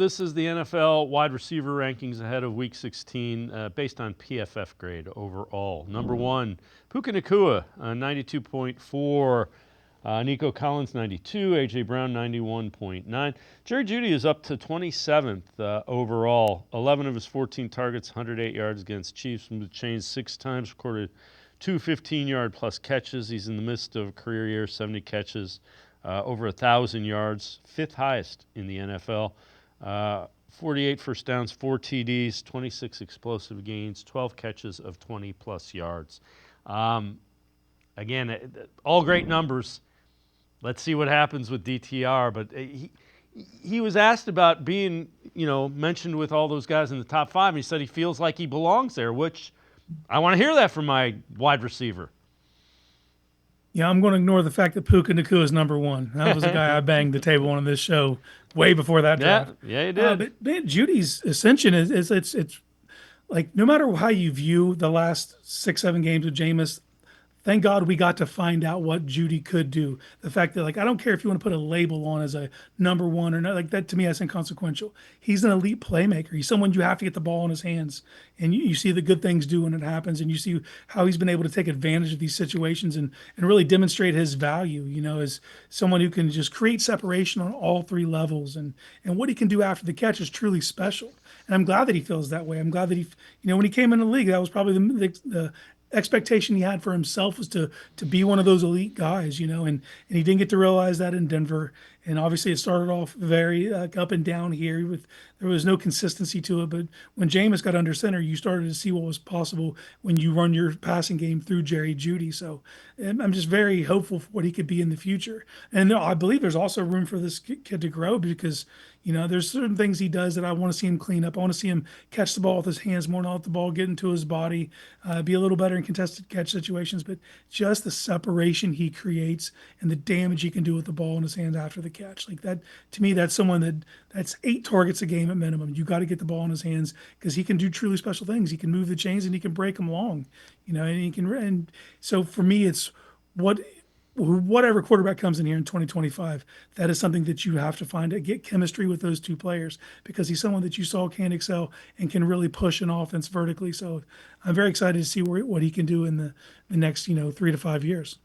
This is the NFL wide receiver rankings ahead of Week 16 based on PFF grade overall. Number 1, Puka Nacua, 92.4. Nico Collins, 92. A.J. Brown, 91.9. Jerry Jeudy is up to 27th overall. 11 of his 14 targets, 108 yards against Chiefs. From the chains 6 times, recorded 2 15-yard-plus catches. He's in the midst of a career year, 70 catches, over 1,000 yards, 5th highest in the NFL. 48 first downs, 4 TDs, 26 explosive gains, 12 catches of 20-plus yards. Again, all great numbers. Let's see what happens with DTR. But he was asked about being, mentioned with all those guys in the top 5, and he said he feels like he belongs there, which I want to hear that from my wide receiver. Yeah, I'm going to ignore the fact that Puka Nacua is number 1. That was a guy I banged the table on this show way before that draft. Yeah, you did. But man, Jeudy's ascension is it's like no matter how you view the last 6-7 games with Jameis, thank God we got to find out what Jeudy could do. The fact that, I don't care if you want to put a label on as a number 1 or not, that to me, that's inconsequential. He's an elite playmaker. He's someone you have to get the ball in his hands. And you see the good things do when it happens. And you see how he's been able to take advantage of these situations and really demonstrate his value, as someone who can just create separation on all 3 levels. And what he can do after the catch is truly special. And I'm glad that he feels that way. I'm glad that he, when he came in the league, that was probably the expectation he had for himself was to be one of those elite guys, and he didn't get to realize that in Denver. And obviously it started off very up and down here there was no consistency to it. But when Jameis got under center, you started to see what was possible when you run your passing game through Jerry Jeudy. So I'm just very hopeful for what he could be in the future. And I believe there's also room for this kid to grow because, there's certain things he does that I want to see him clean up. I want to see him catch the ball with his hands more, not let the ball get into his body, be a little better in contested catch situations. But just the separation he creates and the damage he can do with the ball in his hands after the catch. Like that, to me, that's someone that's 8 targets a game at minimum. You got to get the ball in his hands because he can do truly special things. He can move the chains and he can break them long, and he can. And so for me, it's whatever quarterback comes in here in 2025, that is something that you have to find to get chemistry with those 2 players because he's someone that you saw can excel and can really push an offense vertically. So I'm very excited to see what he can do in the next, 3 to 5 years.